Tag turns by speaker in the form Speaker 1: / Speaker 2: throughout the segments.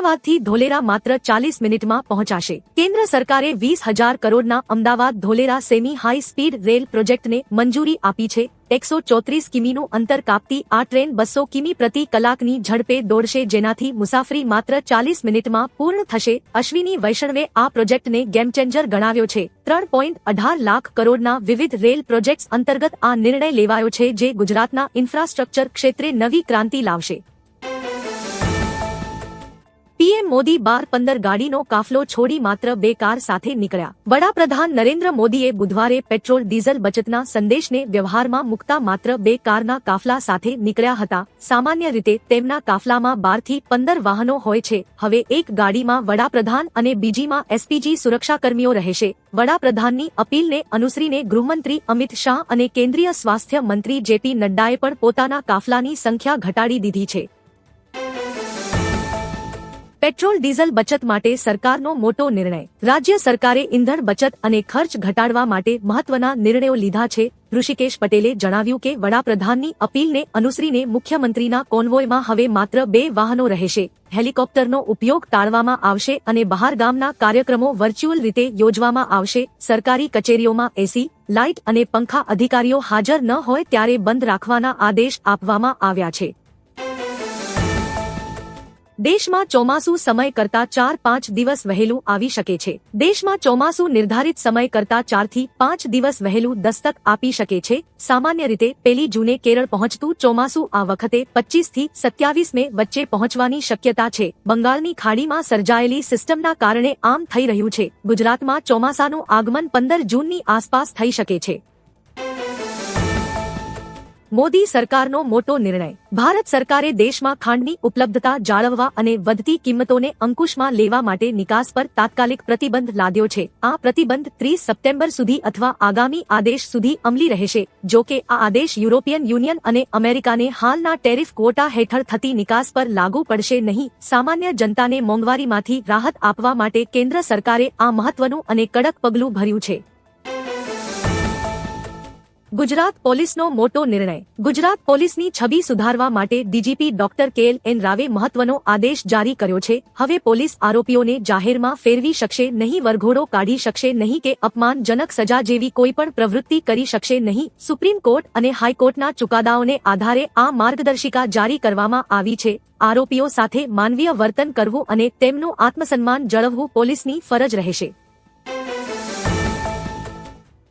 Speaker 1: અમદાવાદથી ધોલેરા માત્ર 40 મિનિટમાં પહોંચાશે। કેન્દ્ર સરકારે 20,000 કરોડના Ahmedabad Dholera semi high speed rail પ્રોજેક્ટને મંજૂરી આપી છે। 134 કિમીનું અંતર કાપતી આ ટ્રેન 200 કિમી પ્રતિ કલાકની ઝડપે દોડશે, જેનાથી મુસાફરી માત્ર 40 મિનિટમાં પૂર્ણ થશે। અશ્વિની વૈષ્ણવે આ પ્રોજેક્ટને ગેમચેન્જર ગણાવ્યો છે। 3.18 લાખ કરોડના વિવિધ રેલ પ્રોજેક્ટ્સ અંતર્ગત આ નિર્ણય લેવાયો છે, જે ગુજરાતના ઇન્ફ્રાસ્ટ્રક્ચર ક્ષેત્રે નવી ક્રાંતિ લાવશે। પીએમ મોદી 12-15 ગાડીનો કાફલો છોડી માત્ર 2 કાર સાથે નીકળ્યા। વડાપ્રધાન નરેન્દ્ર મોદીએ બુધવારે પેટ્રોલ ડીઝલ બચતના સંદેશને વ્યવહારમાં મૂકતા માત્ર 2 કારના કાફલા સાથે નીકળ્યા હતા। સામાન્ય રીતે તેમના કાફલામાં 12 થી 15 વાહનો હોય છે। હવે એક ગાડીમાં વડાપ્રધાન અને બીજીમાં એસપીજી સુરક્ષાકર્મીઓ રહેશે। વડાપ્રધાનની અપીલને અનુસરીને ગૃહમંત્રી અમિત શાહ અને કેન્દ્રીય સ્વાસ્થ્ય મંત્રી જેપી નડ્ડાએ પણ પોતાના કાફલાની સંખ્યા ઘટાડી દીધી છે। પેટ્રોલ ડીઝલ બચત માટે સરકારનો મોટો નિર્ણય। રાજ્ય સરકારે ઇંધણ બચત અને ખર્ચ ઘટાડવા માટે મહત્વના નિર્ણયો લીધા છે। ઋષિકેશ પટેલે જણાવ્યું કે વડાપ્રધાનની અપીલને અનુસરીને મુખ્યમંત્રીના કોન્વોયમાં હવે માત્ર 2 વાહનો રહેશે। હેલિકોપ્ટરનો ઉપયોગ ટાળવામાં આવશે અને બહારગામના કાર્યક્રમો વર્ચ્યુઅલ રીતે યોજવામાં આવશે। સરકારી કચેરીઓમાં એસી, લાઇટ અને પંખા અધિકારીઓ હાજર ન હોય ત્યારે બંધ રાખવાના આદેશ આપવામાં આવ્યા છે। દેશમાં ચોમાસું સમય કરતા 4-5 દિવસ વહેલું આવી શકે છે। દેશમાં ચોમાસું નિર્ધારિત સમય કરતા 4 થી 5 દિવસ વહેલું દસ્તક આપી શકે છે। સામાન્ય રીતે 1 જૂને કેરળ પહોંચતું ચોમાસું આ વખતે 25 થી 27 મે વચ્ચે પહોંચવાની શક્યતા છે। બંગાળની ખાડીમાં સર્જાયેલી સિસ્ટમના કારણે આમ થઈ રહ્યું છે। ગુજરાતમાં ચોમાસાનું આગમન 15 જૂનની આસપાસ થઈ શકે છે। મોદી સરકારનો મોટો નિર્ણય। ભારત સરકારે દેશમાં ખાંડની ઉપલબ્ધતા જાળવવા અને વધતી કિંમતોને અંકુશમાં લેવા માટે નિકાસ પર તાત્કાલિક પ્રતિબંધ લાદ્યો છે। આ પ્રતિબંધ 30 સપ્ટેમ્બર સુધી અથવા આગામી આદેશ સુધી અમલી રહેશે। જો કે આ આદેશ યુરોપિયન યુનિયન અને અમેરિકાને હાલના ટેરિફ ક્વોટા હેઠળ થતી નિકાસ પર લાગુ પડશે નહીં। સામાન્ય જનતાને મોંઘવારીમાંથી રાહત આપવા માટે કેન્દ્ર સરકારે આ મહત્વનું અને કડક પગલું ભર્યું છે। ગુજરાત પોલીસનો મોટો નિર્ણય। ગુજરાત પોલીસની છબી સુધારવા માટે ડીજીપી ડોક્ટર કે.એલ.એન. રાવે મહત્વનો આદેશ જારી કર્યો છે। હવે પોલીસ આરોપીઓને જાહેરમાં ફેરવી શકશે નહીં, વરઘોડો કાઢી શકશે નહીં કે અપમાનજનક સજા જેવી કોઈપણ પ્રવૃત્તિ કરી શકશે નહીં। સુપ્રીમ કોર્ટ અને હાઈકોર્ટના ચુકાદાઓને આધારે આ માર્ગદર્શિકા જારી કરવામાં આવી છે। આરોપીઓ સાથે માનવીય વર્તન કરવું અને તેમનું આત્મસન્માન જાળવવું પોલીસની ફરજ રહેશે।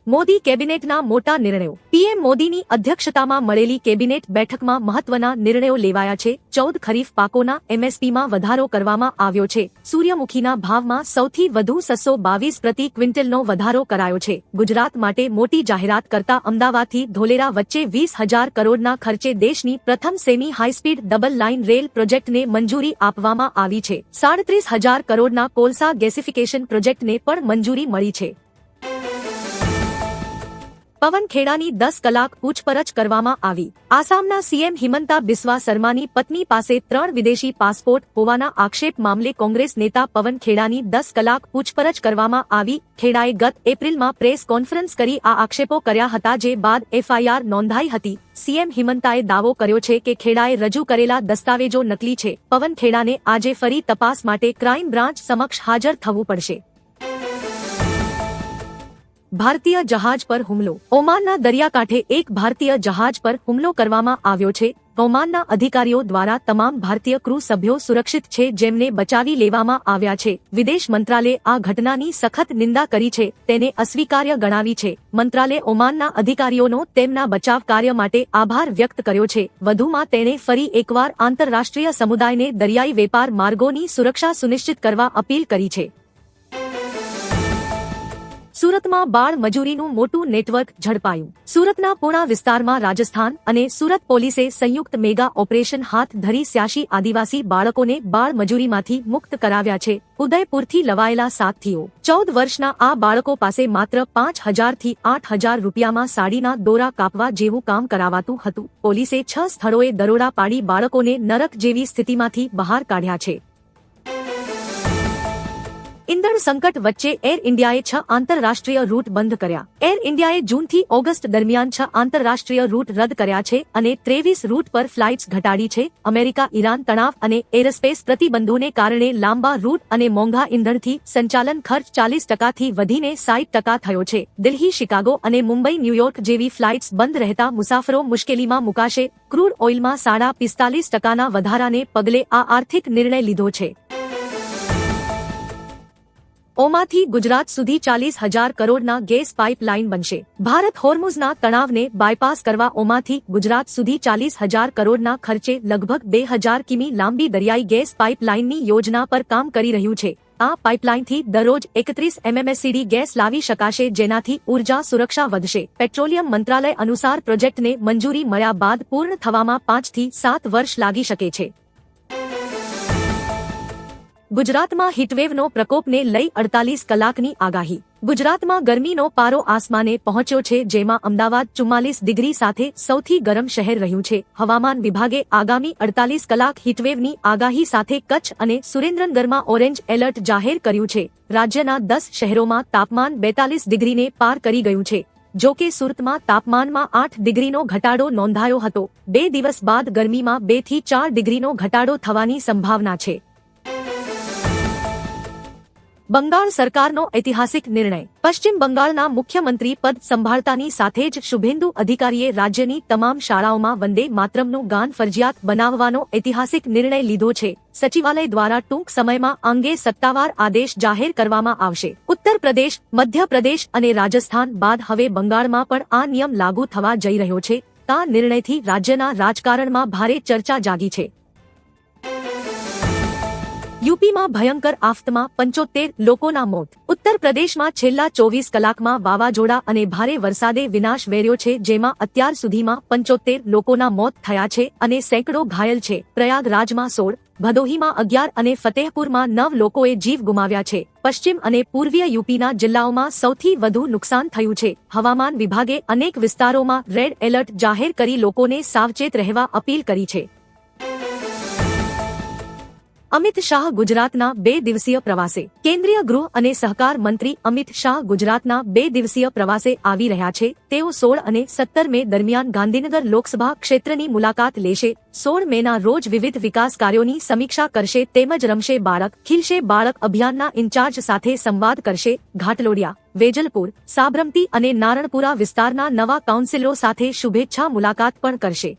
Speaker 1: મોદી કેબિનેટના મોટા નિર્ણયો। પીએમ મોદીની અધ્યક્ષતામાં મળેલી કેબિનેટ બેઠકમાં મહત્વના નિર્ણયો લેવાયા છે। 14 ખરીફ પાકોના એમએસપીમાં વધારો કરવામાં આવ્યો છે। સૂર્યમુખીના ભાવમાં સૌથી વધુ 622 પ્રતિ ક્વિન્ટલનો વધારો કરાયો છે। ગુજરાત માટે મોટી જાહેરાત કરતા અમદાવાદથી ધોલેરા વચ્ચે 20,000 કરોડના ખર્ચે દેશની પ્રથમ semi high speed double line rail પ્રોજેક્ટને મંજૂરી આપવામાં આવી છે। 37,000 કરોડના કોલસા ગેસિફિકેશન પ્રોજેક્ટને પણ મંજૂરી મળી છે। પવન ખેડાની 10 કલાક પૂછપરછ કરવામાં આવી। આસામના સીએમ હિમંતા બિસ્વા શર્માની પત્ની પાસે 3 વિદેશી પાસપોર્ટ હોવાના આક્ષેપ મામલે કોંગ્રેસ નેતા પવન ખેડાની 10 કલાક પૂછપરછ કરવામાં આવી। ખેડાએ ગત એપ્રિલમાં પ્રેસ કોન્ફરન્સ કરી આ આક્ષેપો કર્યા હતા, જે બાદ એફઆઈઆર નોંધાઈ હતી। સીએમ હિમંતાએ દાવો કર્યો છે કે ખેડાએ રજૂ કરેલા દસ્તાવેજો નકલી છે। પવન ખેડાને આજે ફરી તપાસ માટે ક્રાઇમ બ્રાન્ચ સમક્ષ હાજર થવું પડશે। ભારતીય જહાજ પર હુમલો। ઓમાનના દરિયાકાંઠે એક ભારતીય જહાજ પર હુમલો કરવામાં આવ્યો છે। ઓમાનના અધિકારીઓ દ્વારા તમામ ભારતીય ક્રૂ સભ્યો સુરક્ષિત છે, જેમને બચાવી લેવામાં આવ્યા છે। વિદેશ મંત્રાલયે આ ઘટનાની સખત નિંદા કરી છે, તેને અસ્વીકાર્ય ગણાવી છે। મંત્રાલયે ઓમાનના અધિકારીઓનો તેમના બચાવ કાર્ય માટે આભાર વ્યક્ત કર્યો છે। વધુમાં તેણે ફરી એકવાર આંતરરાષ્ટ્રીય સમુદાયને દરિયાઈ વેપાર માર્ગોની સુરક્ષા સુનિશ્ચિત કરવા અપીલ કરી છે। સુરતમાં બાળ મજૂરીનું મોટું નેટવર્ક ઝડપાયું। સુરતના પૂણા વિસ્તારમાં રાજસ્થાન અને સુરત પોલીસે સંયુક્ત મેગા ઓપરેશન હાથ ધરી 86 આદિવાસી બાળકોને બાળ મજૂરીમાંથી મુક્ત કરાવ્યા છે। ઉદયપુરથી લવાયેલા સાથીઓ 14 વર્ષના આ બાળકો પાસે માત્ર 5,000 થી 8,000 રૂપિયામાં સાડીના દોરા કાપવા જેવું કામ કરાવાતું હતું। પોલીસે 6 સ્થળોએ દરોડા પાડી બાળકોને નરક જેવી સ્થિતિમાંથી બહાર કાઢ્યા છે। ઇંધણ સંકટ વચ્ચે એર ઇન્ડિયાએ 6 આંતરરાષ્ટ્રીય રૂટ બંધ કર્યા. એર ઇન્ડિયાએ જૂનથી ઓગસ્ટ દરમિયાન 6 આંતરરાષ્ટ્રીય રૂટ રદ કર્યા છે અને 23 રૂટ પર ફ્લાઇટ્સ ઘટાડી છે. અમેરિકા ઈરાન તણાવ અને એરસ્પેસ પ્રતિબંધોને કારણે લાંબા રૂટ અને મોંઘા ઇંધણથી સંચાલન ખર્ચ 40% વધીને 60% થયો છે. દિલ્હી, શિકાગો અને મુંબઈ, ન્યૂયોર્ક જેવી ફ્લાઇટ્સ બંધ રહેતા મુસાફરો મુશ્કેલીમાં મુકાશે. ક્રૂડ ઓઇલમાં 45% વધારાને પગલે આ આર્થિક નિર્ણય લીધો છે. ઓમાનથી ગુજરાત સુધી 40,000 કરોડના ગેસ પાઇપલાઇન બનશે. ભારત હોર્મુઝના તણાવને બાયપાસ કરવા ઓમાનથી ગુજરાત સુધી 40,000 કરોડના ખર્ચે લગભગ 2,000 કિમી લાંબી દરિયાઈ ગેસ પાઇપલાઇનની યોજના પર કામ કરી રહ્યું છે. આ પાઇપલાઇનથી દરરોજ 31 MMSCD ગેસ લાવી શકાશે, જેનાથી ઉર્જા સુરક્ષા વધશે. પેટ્રોલિયમ મંત્રાલય અનુસાર પ્રોજેક્ટને મંજૂરી મળ્યા બાદ પૂર્ણ થવામાં 5 થી 7 વર્ષ લાગી શકે છે. ગુજરાતમાં હીટવેવનો પ્રકોપને લઈ 48 કલાકની આગાહી. ગુજરાતમાં ગરમીનો પારો આસમાને પહોંચ્યો છે, જેમાં અમદાવાદ 44 ડિગ્રી સાથે સૌથી ગરમ શહેર રહ્યું છે. હવામાન વિભાગે આગામી 48 કલાક હીટવેવની આગાહી સાથે કચ્છ અને સુરેન્દ્રનગરમાં ઓરેન્જ એલર્ટ જાહેર કર્યું છે. રાજ્યના 10 શહેરોમાં તાપમાન 42 ડિગ્રીને પાર કરી ગયું છે. જો કે સુરતમાં તાપમાનમાં 8 ડિગ્રીનો ઘટાડો નોંધાયો હતો. 2 દિવસ બાદ ગરમીમાં 2 થી 4 ડિગ્રીનો ઘટાડો થવાની સંભાવના છે. બંગાળ સરકારનો ઐતિહાસિક નિર્ણય. પશ્ચિમ બંગાળના મુખ્યમંત્રી પદ સંભાળતાની સાથે જ શુભેન્દુ અધિકારીએ રાજ્યની તમામ શાળાઓમાં વંદે માતરમનું ગાન ફરજિયાત બનાવવાનો ઐતિહાસિક નિર્ણય લીધો છે. સચિવાલય દ્વારા ટૂંક સમયમાં અંગે સત્તાવાર આદેશ જાહેર કરવામાં આવશે. ઉત્તર પ્રદેશ, મધ્યપ્રદેશ અને રાજસ્થાન બાદ હવે બંગાળમાં પણ આ નિયમ લાગુ થવા જઈ રહ્યો છે. આ નિર્ણયથી રાજ્યના રાજકારણમાં ભારે ચર્ચા જાગી છે. યુપીમાં ભયંકર આફતમાં 75 લોકોના મોત. ઉત્તર પ્રદેશમાં છેલ્લા 24 કલાકમાં વાવાઝોડા અને ભારે વરસાદે વિનાશ વેર્યો છે, જેમાં અત્યાર સુધીમાં 75 લોકોના મોત થયા છે અને સેંકડો ઘાયલ છે. પ્રયાગરાજમાં 16, ભદોહીમાં 11 અને ફતેહપુરમાં 9 લોકોએ જીવ ગુમાવ્યા છે. પશ્ચિમ અને પૂર્વીય યુપીના જિલ્લાઓમાં સૌથી વધુ નુકસાન થયું છે. હવામાન વિભાગે અનેક વિસ્તારોમાં રેડ એલર્ટ જાહેર કરી લોકોને સાવચેત રહેવા અપીલ કરી છે. અમિત શાહ ગુજરાતના 2 દિવસીય પ્રવાસે. કેન્દ્રીય ગૃહ અને સહકાર મંત્રી અમિત શાહ ગુજરાતના 2 દિવસીય પ્રવાસે આવી રહ્યા છે. તેઓ 16 અને 17 મે દરમિયાન ગાંધીનગર લોકસભા ક્ષેત્રની મુલાકાત લેશે. 16 મેના રોજ વિવિધ વિકાસ કાર્યોની સમીક્ષા કરશે તેમજ રમશે બાળક, ખીલશે બાળક અભિયાનના ઇન્ચાર્જ સાથે સંવાદ કરશે. ઘાટલોડિયા, વેજલપુર, સાબરમતી અને નારણપુરા વિસ્તારના નવા કાઉન્સિલરો સાથે શુભેચ્છા મુલાકાત પણ કરશે.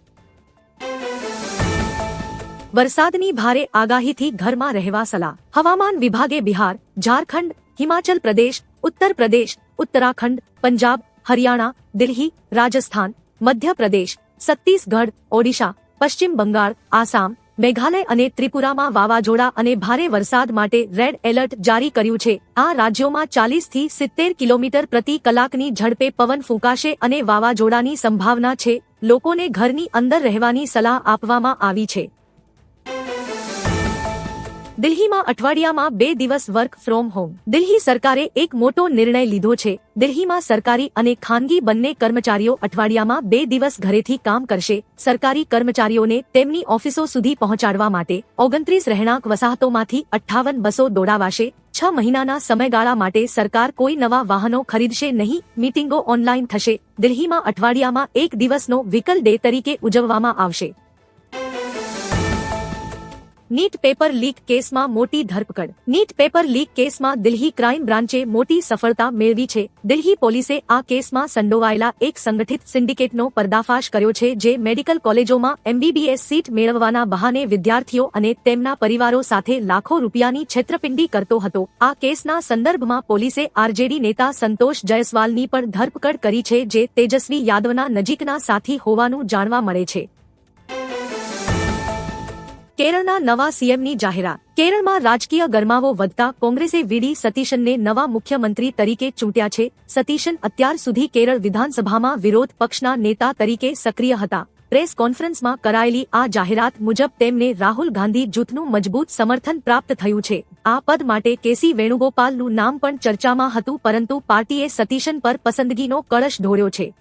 Speaker 1: વરસાદની ભારે આગાહીથી ઘરમાં રહેવા સલાહ. હવામાન વિભાગે બિહાર, ઝારખંડ, હિમાચલ પ્રદેશ, ઉત્તર પ્રદેશ, ઉત્તરાખંડ, પંજાબ, હરિયાણા, દિલ્હી, રાજસ્થાન, મધ્યપ્રદેશ, છત્તીસગઢ, ઓડિશા, પશ્ચિમ બંગાળ, આસામ, મેઘાલય અને ત્રિપુરામાં વાવાઝોડા અને ભારે વરસાદ માટે રેડ એલર્ટ જારી કર્યું છે. આ રાજ્યોમાં 40 થી 70 કિલોમીટર પ્રતિ કલાકની ઝડપે પવન ફૂંકાશે અને વાવાઝોડાની સંભાવના છે. લોકોને ઘરની અંદર રહેવાની સલાહ આપવામાં આવી છે. દિલ્હીમાં અઠવાડિયામાં 2 દિવસ વર્ક ફ્રોમ હોમ. દિલ્હી સરકારે એક મોટો નિર્ણય લીધો છે. દિલ્હીમાં સરકારી અને ખાનગી બંને કર્મચારીઓ અઠવાડિયામાં 2 દિવસ ઘરેથી કામ કરશે. સરકારી કર્મચારીઓને તેમની ઓફિસો સુધી પહોંચાડવા માટે 29 રહેણાંક વસાહતોમાંથી 58 બસો દોડાવાશે. 6 મહિનાના સમયગાળા માટે સરકાર કોઈ નવા વાહનો ખરીદશે નહીં. મીટિંગો ઓનલાઈન થશે. દિલ્હીમાં અઠવાડિયામાં 1 દિવસનો વ્હીકલ ડે તરીકે ઉજવવામાં આવશે. નીટ પેપર લીક કેસમાં મોટી ધરપકડ. નીટ પેપર લીક કેસમાં દિલ્હી ક્રાઇમ બ્રાન્ચે મોટી સફળતા મેળવી છે. દિલ્હી પોલીસે આ કેસમાં સંડોવાયેલા એક સંગઠિત સિન્ડિકેટનો પર્દાફાશ કર્યો છે, જે મેડિકલ કોલેજોમાં MBBS સીટ મેળવવાના બહાને વિદ્યાર્થીઓ અને તેમના પરિવારો સાથે લાખો રૂપિયાની છેતરપિંડી કરતો હતો. આ કેસના સંદર્ભમાં પોલીસે આરજેડી નેતા સંતોષ જયસ્વાલની પણ ધરપકડ કરી છે, જે તેજસ્વી યાદવના નજીકના સાથી હોવાનું જાણવા મળે છે. કેરળના નવા સીએમની જાહેરાત. કેરળમાં રાજકીય ગરમાવો વધતા કોંગ્રેસે વીડી સતીશનને નવા મુખ્યમંત્રી તરીકે ચૂંટ્યા છે. સતીશન અત્યાર સુધી કેરળ વિધાનસભામાં વિરોધ પક્ષના નેતા તરીકે સક્રિય હતા. પ્રેસ કોન્ફરન્સમાં કરાયેલી આ જાહેરાત મુજબ તેમને રાહુલ ગાંધી જૂથનું મજબૂત સમર્થન પ્રાપ્ત થયું છે. આ પદ માટે કેસી વેણુગોપાલનું નામ પણ ચર્ચામાં હતું, પરંતુ પાર્ટીએ સતીશન પર પસંદગીનો કળશ ઢોળ્યો છે.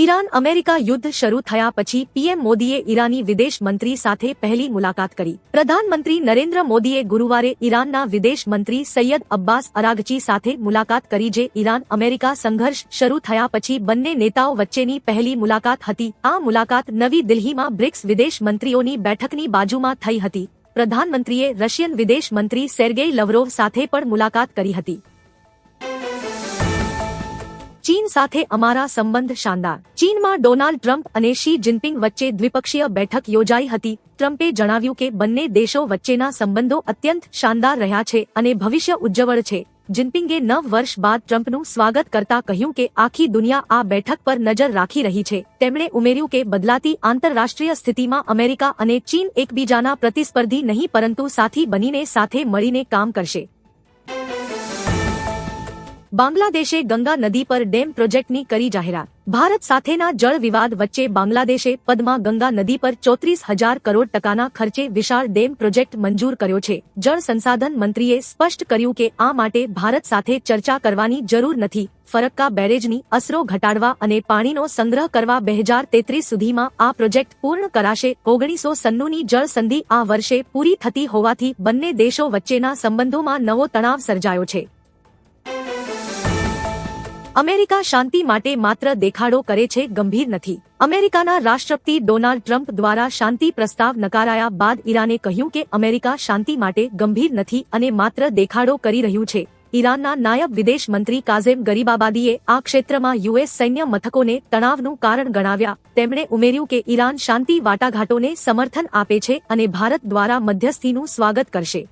Speaker 1: ઈરાન અમેરિકા યુદ્ધ શરૂ થયા પછી પીએમ મોદીએ ઈરાની વિદેશ મંત્રી સાથે પહેલી મુલાકાત કરી. પ્રધાનમંત્રી નરેન્દ્ર મોદીએ ગુરુવારે ઈરાનના વિદેશ મંત્રી સૈયદ અબ્બાસ અરાગચી સાથે મુલાકાત કરી, જે ઈરાન અમેરિકા સંઘર્ષ શરૂ થયા પછી બંને નેતાઓ વચ્ચેની પહેલી મુલાકાત હતી. આ મુલાકાત નવી દિલ્હીમાં બ્રિક્સ વિદેશ મંત્રીઓની બેઠકની બાજુમાં થઈ હતી. પ્રધાનમંત્રીએ રશિયન વિદેશ મંત્રી સેર્ગેઈ લવરોવ સાથે પણ મુલાકાત કરી હતી. ચીન સાથે અમારા સંબંધ શાનદાર. ચીનમાં ડોનાલ્ડ ટ્રમ્પ અને શી જિનપિંગ વચ્ચે દ્વિપક્ષીય બેઠક યોજાઈ હતી. ટ્રમ્પે જણાવ્યું કે બંને દેશો વચ્ચેના સંબંધો અત્યંત શાનદાર રહ્યા છે અને ભવિષ્ય ઉજ્જવળ છે. જિનપિંગે 9 વર્ષ બાદ ટ્રમ્પનું સ્વાગત કરતા કહ્યું કે આખી દુનિયા આ બેઠક પર નજર રાખી રહી છે. તેમણે ઉમેર્યું કે બદલાતી આંતરરાષ્ટ્રીય સ્થિતિમાં અમેરિકા અને ચીન એકબીજાના પ્રતિસ્પર્ધી નહીં પરંતુ સાથી બનીને સાથે મળીને કામ કરશે. બાંગ્લાદેશે ગંગા નદી પર ડેમ પ્રોજેક્ટની કરી જાહેરાત. ભારત સાથેના જળ વિવાદ વચ્ચે બાંગ્લાદેશે પદ્મા ગંગા નદી પર 34,000 કરોડ ટકાના ખર્ચે વિશાળ ડેમ પ્રોજેક્ટ મંજૂર કર્યો છે. જળ સંસાધન મંત્રીએ સ્પષ્ટ કર્યું કે આ માટે ભારત સાથે ચર્ચા કરવાની જરૂર નથી. ફરક્કા બેરેજની અસરો ઘટાડવા અને પાણીનો સંગ્રહ કરવા 2033 સુધીમાં આ પ્રોજેક્ટ પૂર્ણ કરાશે. 1996ની જળ સંધિ આ વર્ષે પૂરી થતી હોવાથી બંને દેશો વચ્ચેના સંબંધોમાં નવો તણાવ સર્જાયો છે. અમેરિકા શાંતિ માટે માત્ર દેખાડો કરે છે, ગંભીર નથી. અમેરિકાના રાષ્ટ્રપતિ ડોનાલ્ડ ટ્રમ્પ દ્વારા શાંતિ પ્રસ્તાવ નકારાયા બાદ ઈરાને કહ્યું કે અમેરિકા શાંતિ માટે ગંભીર નથી અને માત્ર દેખાડો કરી રહ્યું છે. ઈરાનના નાયબ વિદેશ મંત્રી કાઝેમ ગરીબાબાદીએ આ ક્ષેત્રમાં યુએસ સૈન્ય મથકોને તણાવનું કારણ ગણાવ્યા. તેમણે ઉમેર્યું કે ઈરાન શાંતિ વાટાઘાટોને સમર્થન આપે છે અને ભારત દ્વારા મધ્યસ્થીનું સ્વાગત કરશે.